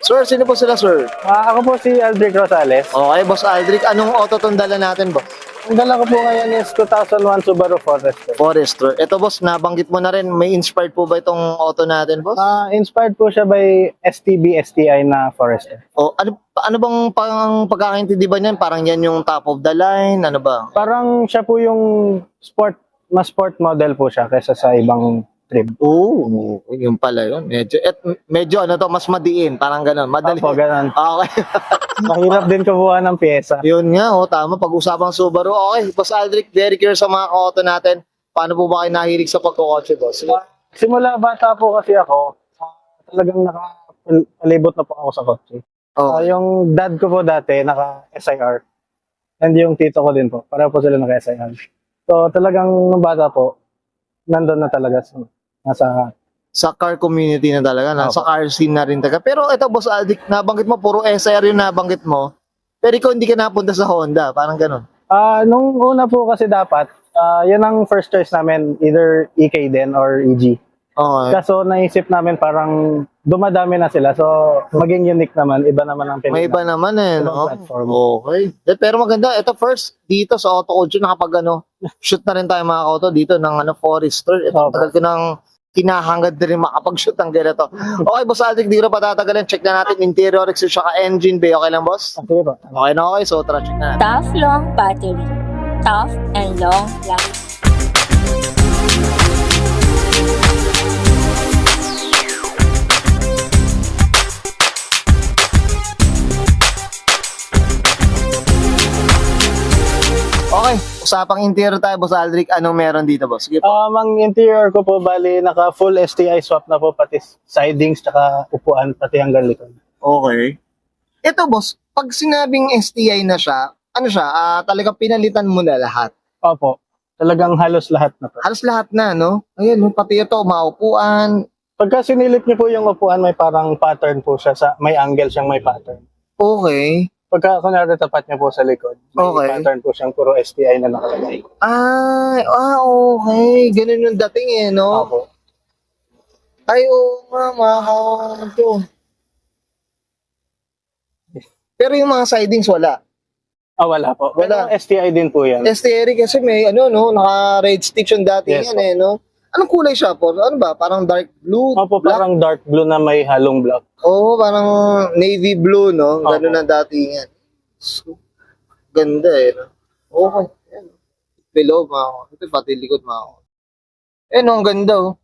Sir, sino po sila, sir? Ako po si Aldric Rosales. Okay, Boss Aldric, anong auto tong dala natin, boss? Ang dala ko po ngayon is 2001 Subaru Forester. Forester. Ito, boss, nabanggit mo na rin, may inspired po ba itong auto natin, boss? Inspired po siya by STB STI na Forester. O, ano bang pagkakaintindi ba niyan? Parang yan yung top of the line, ano ba? Parang siya po yung mas sport model po siya kaysa sa ibang trim. Oo, yung pala yun. Medyo ano to, mas madiin, parang gano'n. Madali. Opo, ganun. Okay. Mahirap din kumuha ng pyesa. Yun nga, tama. Pag-usapang Subaru. Okay, Boss Aldric, very curious sa mga auto natin. Paano po ba kayo nahilig sa pagkukotse, boss? Simula bata po kasi ako, talagang nakapalibot na po ako sa kotse. Okay. Yung dad ko po dati, naka-SIR. And yung tito ko din po. Pareho po sila naka-SIR. So talagang nung bata po, nandun na talaga nasa Sa car community na talaga, nasa car scene na rin talaga. Pero ito, Boss Aldric, nabanggit mo, puro SR yung nabanggit mo. Pero ikaw hindi ka napunta sa Honda, parang gano'n. nung una po kasi dapat, yun ang first choice namin, either EK din or EG. Okay. Kaso naisip namin parang dumadami na sila. So maging unique naman, iba naman ang May iba naman Ibang no? platform. Okay. Pero maganda, ito first, dito sa Auto Culture, nakapag shoot na rin tayo mga auto dito ng Forester. Ito, Opo. tagal ko ng kinahangad na rin makapag-shoot ng ganito. Okay, Boss Aldric, di ko na patatagalin. Check na natin interior, exhaust, saka engine bay. Okay lang, boss? Sige po. Okay na okay, so tara, check na natin. Tough long battery. Tough and long life. Okay, usapang interior tayo, Boss Aldric. Anong meron dito, boss? Sige po. Ang interior ko po, bali, naka full STI swap na po, pati sidings, tsaka upuan, pati hanggang likod. Okay. Ito, boss, pag sinabing STI na siya, ano siya, talagang pinalitan mo na lahat. Opo, talagang halos lahat na po. Halos lahat na, no? Ayun, pati ito, maupuan. Pagka sinilip niyo po yung upuan, may parang pattern po siya, may angle siyang may pattern. Okay. Pagka kunwari tapat niya po sa likod, may Okay. pattern po siyang puro STI na nakalagay. Okay. Ganun yung dating eh, no? Opo. Ay, oo nga, makakawalan to. Pero yung mga sidings, wala. Wala po. Wala. Pero STI din po yan. STR kasi may, no? Naka-red stitch yung dating Yes, yan eh, no? Anong kulay siya po? Ano ba? Parang dark blue? Opo, black? parang dark blue na may halong black. Oo, parang navy blue, no? Ganun Opo. ang datingan. So, ganda eh, no? Okay. Ayan. Below, mga ito pati likod, mga no, ang ganda, oh.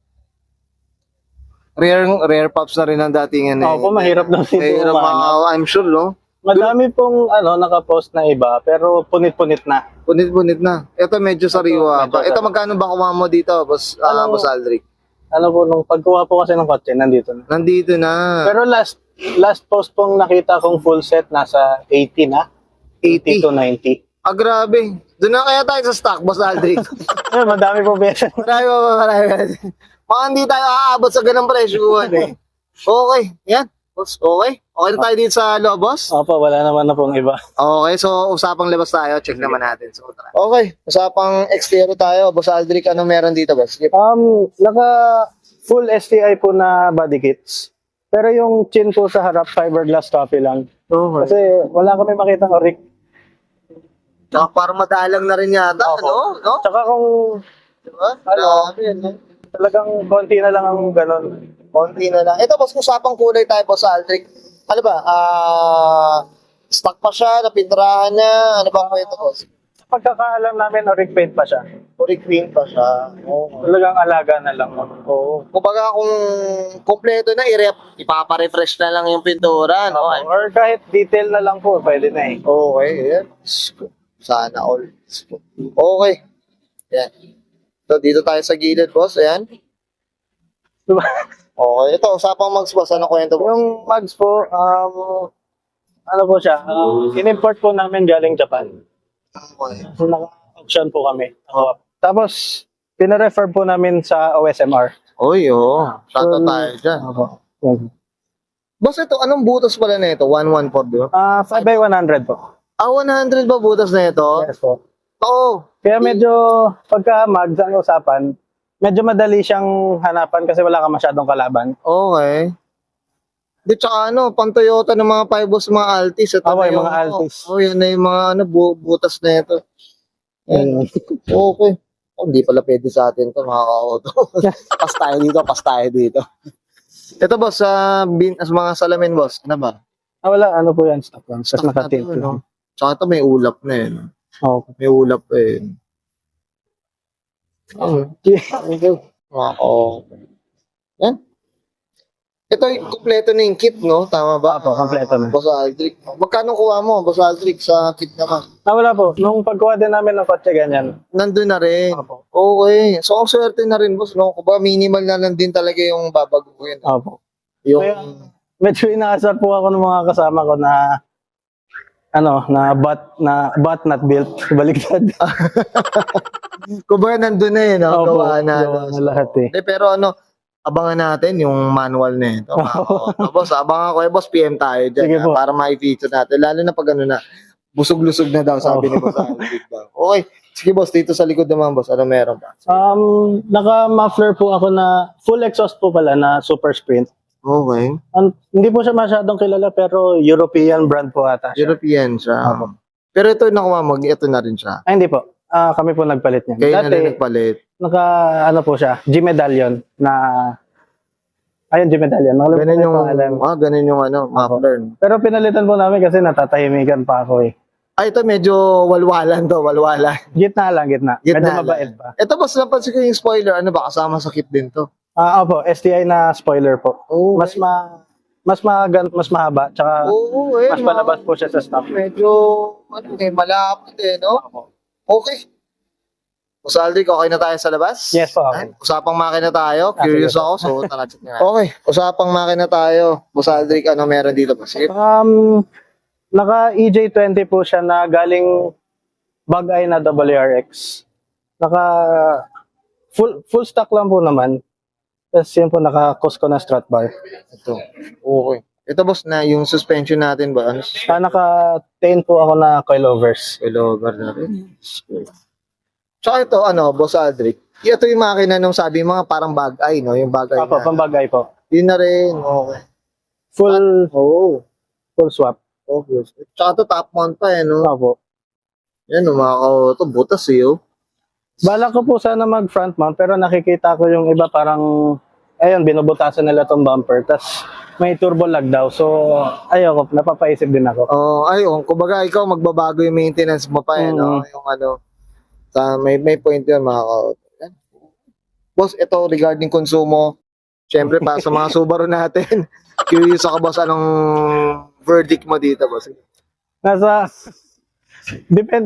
Rare pops na rin ang datingan eh. Opo, mahirap daw dito Mahirap umanap. I'm sure, no? Madami pong naka-post na iba, pero punit-punit na. Punit-punit na. Ito medyo sariwa medyo pa. Ito sariwa. magkano ba kuha mo dito, boss, boss Aldric? Nung pagkuha po kasi ng kotse, nandito na. Nandito na. Pero last post pong nakita kong full set, nasa 80 na. 80 to 90. Grabe. Doon na kaya tayo sa stock, boss Aldric. Madami po beses. Marami. Baka hindi tayo aabot sa ganang presyuhan eh. Okay. Yan. Boss, okay? Okay na tayo dito sa loob, boss? Opo, wala naman na pong iba. Okay, so usapang labas tayo. Check naman natin. So, tara. Okay, usapang exterior tayo. Boss Aldric, ano meron dito, boss? Sige. Naka full STI po na body kits. Pero yung chin po sa harap, fiberglass copy lang. Okay. Kasi wala kami makita ng rig. Parang madalang na rin yata, Opo. ano? No? Tsaka kung Diba? Ano? Grabe yan, no? talagang konti na lang ang ganun. Konti na lang. Ito, boss, usapang kulay tayo, boss Aldric. Ano ba? Stock pa siya? Napinturahan na? Ano ba ang ito, boss? Pagkakaalam namin, rig paint pa siya. Uri green pa siya. Oo. Talagang alaga na lang. Oo. Kumbaga kung kompleto na, ipapa-refresh na lang yung pintura, no? Or kahit detail na lang po, pwede na eh. Okay, yan. Sana all. Okay. Yan. So, dito tayo sa gilid, boss. Ayan. Okay. Ito, usapang mags, boss. Ano kwento, boss? Yung mags po, ano po siya, in-import po namin galing Japan. Okay. Naka-auction po kami. Tapos, pina-refer po namin sa OSMR. Uy, oo. Shoutout tayo dyan. Boss, ito, anong butas pala na ito? 114, di ba? 5x100 po. 100 ba butas na ito? Yes po. Oo. Kaya medyo, pagka mags ang usapan, medyo madali siyang hanapan kasi wala ka masyadong kalaban. Okay. Di, tsaka pang Toyota ng mga 5 boss, mga Altis. Ito Okay, na yung, mga Altis. yan na yung mga butas na ito. Ayun. Okay. Hindi pala pwede sa atin to, mga ka-auto. Pas tayo dito. Ito boss, sa mga salamin boss, ano ba? Wala, ano po yan, stock lang. Tapos Stock na nakatip to, lang. Tsaka ito may ulap na yun. Okay. May ulap pa yun. Okay. Yan. Ito yung kompleto na yung kit, no? Tama ba? Opo, kompleto na. Boss Aldric. Magkano kuha mo, Boss Aldric, sa kit naman? Wala po. Nung pagkuha din namin ng kotse, ganyan. Nandun na rin. Opo. Okay. So, ang swerte na rin, boss, no? Kung minimal na lang din talaga yung babaguhin. Opo. Yung, Kaya, medyo inaasar po ako ng mga kasama ko na butt not built. Baliktad. kumbaga nandun na eh, no? Opo, Gawa na. gawa na lahat eh. Pero abangan natin yung manual na ito. Boss, abangan ko boss, PM tayo dyan. Sige po. Para ma-feature natin. Lalo na pag na, busog-lusog na daw, sabi ni Boss Aldric daw. Okay. Sige boss, dito sa likod naman boss, ano meron pa? Naka-muffler po ako na full exhaust po pala na Super Sprint. Okay. Hindi po siya masyadong kilala pero European brand po ata siya. European siya. Opo. Pero ito nakuha ito na rin siya. Hindi po. Kami po nagpalit niya. Kayo na Dati, rin nagpalit. po siya, G-medallion na ayun, G-medallion. Ganun yung, pangalan. ganun yung muffler. Pero pinalitan po namin kasi natatahimikan pa ako eh. Ito medyo walwalan to, walwalan. Gitna lang. Gitna Medyo lang. mabait pa. Ito boss, napansin ko yung spoiler, ano ba, kasama sa kit din to? Opo, STI na spoiler po. Oh, Mas mahaba, tsaka mas palabas po siya sa stock. Medyo, malapit no? Okay. Boss Aldric, okay na tayo sa labas? Yes po. Usapang makina tayo. Curious sige ako, so tara check nga. Okay, usapang makina tayo. Boss Aldric, ano meron dito ba? Sige. Naka EJ20 po siya na galing Bagay na WRX. Naka full stock lang po naman. Tapos yun po naka Cosco na strut bar. Ito. Okay. Ito boss, na yung suspension natin ba? Ano? Naka 10 po ako na coilovers. Coilover na rin. Tsaka ito, Boss Aldric, ito yung makina nung sabi mga parang bagay, no? Yung bagay Opo, na. pambagay po. Yun na rin. Okay. Full swap. Okay. Tsaka ito top mount pa, no? Opo. Yan, ito butas oh. Bala ko po sana mag front mount pero nakikita ko yung iba parang binubutasan nila tong bumper tas may turbo lag daw. So ayoko, napapaisip din ako. Kumbaga ikaw magbabago yung maintenance mo pa, no? Yung may point yun, mga ka-auto. Boss, ito regarding konsumo, syempre pa sa mga Subaru natin, curious ako boss, anong verdict mo dito, boss?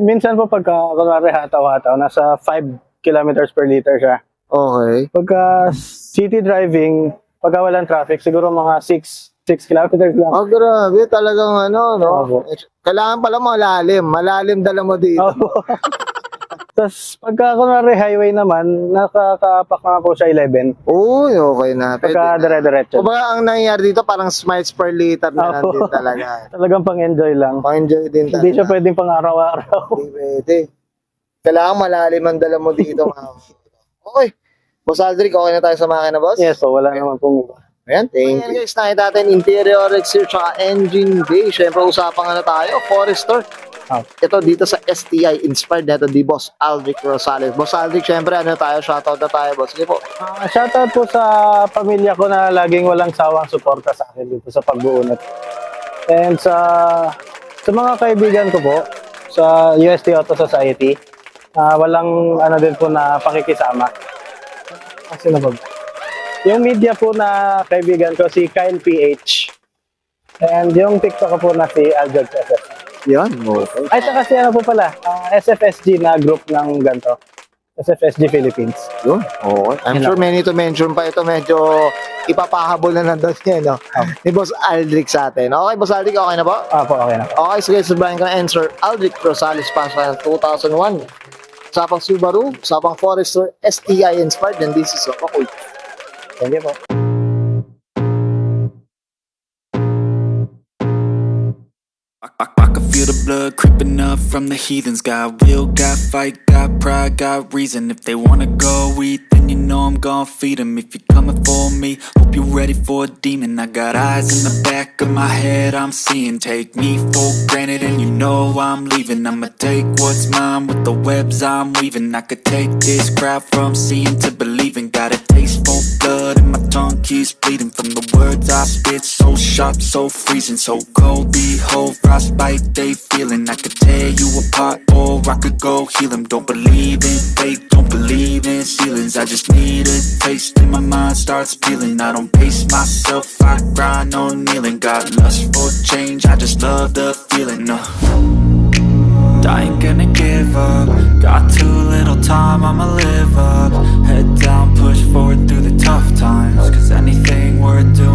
Minsan po pagka kunwari hataw-hataw, nasa 5 kilometers per liter siya. Okay. Pagka city driving, pagka walang traffic, siguro mga 6 kilometers lang. Grabe, talagang no? Opo. Kailangan pala malalim dala mo dito. Opo. Tapos pagka kunwari highway naman, nakakaapak na po siya 11. Uy, okay na. Pagka dire-diretso. Kumbaga ang nangyayari dito, parang smiles per liter na Opo. din talaga. Talagang pang-enjoy lang. Pang-enjoy din talaga. Hindi siya pwedeng pang-araw-araw. Hindi pwede. Kailangan malalim ang dala mo dito. Okay. Boss Aldric, okay na tayo sa makina, boss? Yes, so wala naman pong iba. Ayan, thank you. Guys, nakita natin interior, exterior, tsaka engine bay. Siyempre, usapan tayo, Forester. Ito dito sa STI, inspired neto di Boss Aldric Rosales. Boss Aldric, siyempre, shoutout na tayo, boss. Sige po. Shoutout po sa pamilya ko na laging walang sawang suporta sa akin dito sa pagbuunat. And sa mga kaibigan ko po, sa UST Auto Society, walang din po na pakikisama. Kasi yung media po na kaibigan ko, si Kyle PH. And yung TikTok ko po na si Aljog SF. Yan, okay. Ay, saka si po pala, SFSG na group ng ganito. SFSG Philippines. Yun, okay. I'm sure many to mention pa ito, medyo ipapahabol na nandun niya, no? Ni Boss Aldric sa atin. Okay, Boss Aldric, okay na po? Po, okay na. Okay, sige, sabahin ko na answer. Aldric Rosales Pasha 2001. Usapang Subaru, usapang Forester, STI inspired, and this is okay. Thank you po. I can feel the blood creeping up from the heathens. Got will, got fight, got pride, got reason. If they wanna go eat, then you know I'm gon' feed 'em. If you're coming for me, hope you're ready for a demon. I got eyes in the back of my head, I'm seeing. Take me for granted and you know I'm leaving. I'ma take what's mine with the webs I'm weaving. I could take this crowd from seeing to believing. Got a taste for blood and my tongue keeps bleeding. From the words I spit, so sharp, so freezing. So cold, behold, frostbite they feeling. I could tear you apart or I could go heal 'em. Don't believe in fate, don't believe in ceilings. I just need a taste and my mind starts peeling. I don't pace myself, I grind on kneeling. Got lust for change, I just love the feeling. I ain't gonna give up. Got too little time, I'ma live up. Head down, push forward through the tough times. Cause anything worth doing